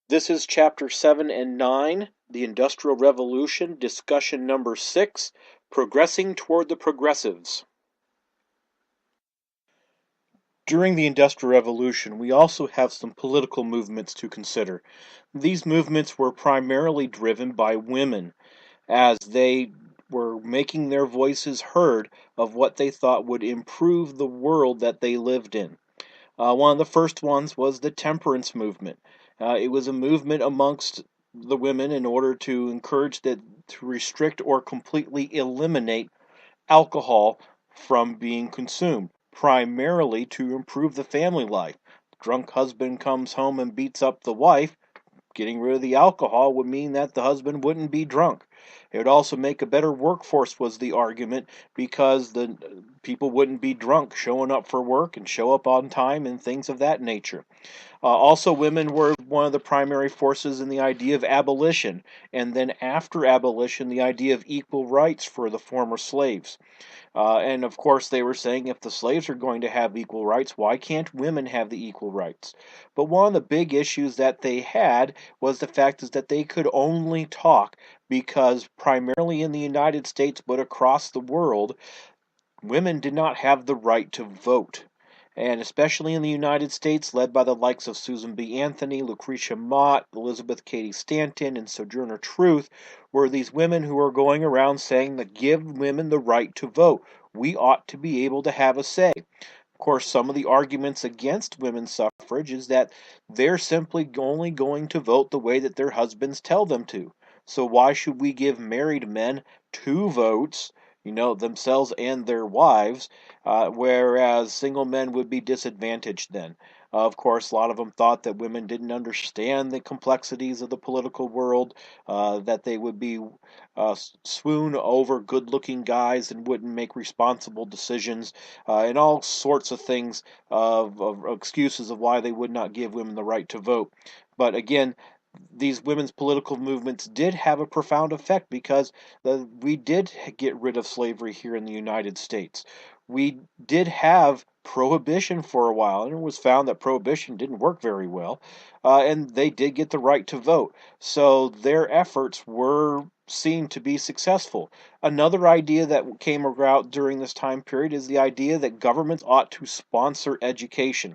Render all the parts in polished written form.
This is Chapter 7 and 9, The Industrial Revolution, discussion number 6, Progressing Toward the Progressives. During the Industrial Revolution, we also have some political movements to consider. These movements were primarily driven by women, as they were making their voices heard of what they thought would improve the world that they lived in. One of the first ones was the temperance movement. It was a movement amongst the women in order to encourage that to restrict or completely eliminate alcohol from being consumed, primarily to improve the family life. Drunk husband comes home and beats up the wife. Getting rid of the alcohol would mean that the husband wouldn't be drunk. It would also make a better workforce, was the argument, because the people wouldn't be drunk showing up for work and show up on time and things of that nature. Also, women were one of the primary forces in the idea of abolition, and then after abolition, the idea of equal rights for the former slaves. And of course, they were saying if the slaves are going to have equal rights, why can't women have the equal rights? But one of the big issues that they had was the fact is that they could only talk because primarily in the United States, but across the world, women did not have the right to vote. And especially in the United States, led by the likes of Susan B. Anthony, Lucretia Mott, Elizabeth Cady Stanton, and Sojourner Truth, were these women who were going around saying that give women the right to vote. We ought to be able to have a say. Of course, some of the arguments against women's suffrage is that they're simply only going to vote the way that their husbands tell them to. So why should we give married men two votes, themselves and their wives, whereas single men would be disadvantaged then? Of course, a lot of them thought that women didn't understand the complexities of the political world, that they would be swoon over good-looking guys and wouldn't make responsible decisions, and all sorts of things of excuses of why they would not give women the right to vote. But again, these women's political movements did have a profound effect because we did get rid of slavery here in the United States. We did have prohibition for a while, and it was found that prohibition didn't work very well, and they did get the right to vote. So their efforts were seen to be successful. Another idea that came about during this time period is the idea that governments ought to sponsor education.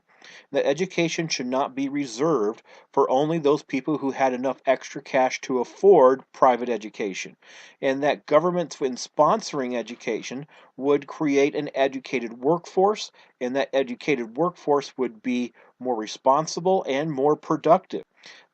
That education should not be reserved for only those people who had enough extra cash to afford private education, and that governments, in sponsoring education, would create an educated workforce, and that educated workforce would be more responsible and more productive.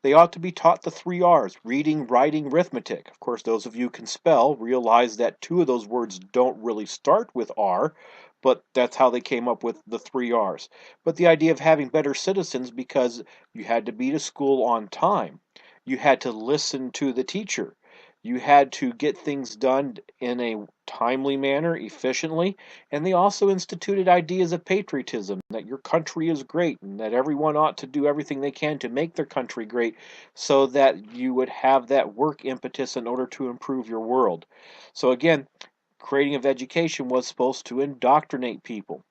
They ought to be taught the 3 R's: reading, writing, arithmetic. Of course, those of you who can spell realize that 2 of those words don't really start with R, but that's how they came up with the 3 R's. But the idea of having better citizens because you had to be to school on time, you had to listen to the teacher, you had to get things done in a timely manner, efficiently, and they also instituted ideas of patriotism, that your country is great and that everyone ought to do everything they can to make their country great so that you would have that work impetus in order to improve your world. So again, creating of education was supposed to indoctrinate people.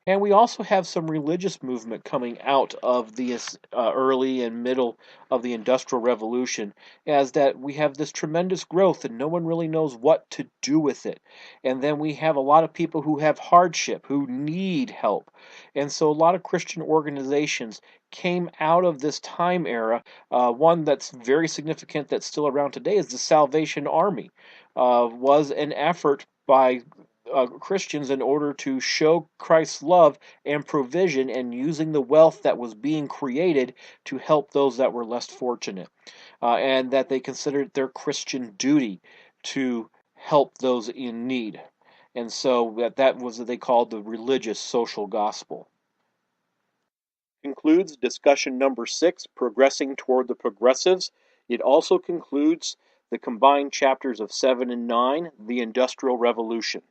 And we also have some religious movement coming out of the early and middle of the Industrial Revolution, as that we have this tremendous growth and no one really knows what to do with it. And then we have a lot of people who have hardship, who need help. And so a lot of Christian organizations came out of this time era. One that's very significant that's still around today is the Salvation Army. Was an effort by Christians in order to show Christ's love and provision and using the wealth that was being created to help those that were less fortunate. And that they considered it their Christian duty to help those in need. And so that was what they called the religious social gospel. Concludes discussion number 6, Progressing Toward the Progressives. It also concludes the combined chapters of 7 and 9, The Industrial Revolution.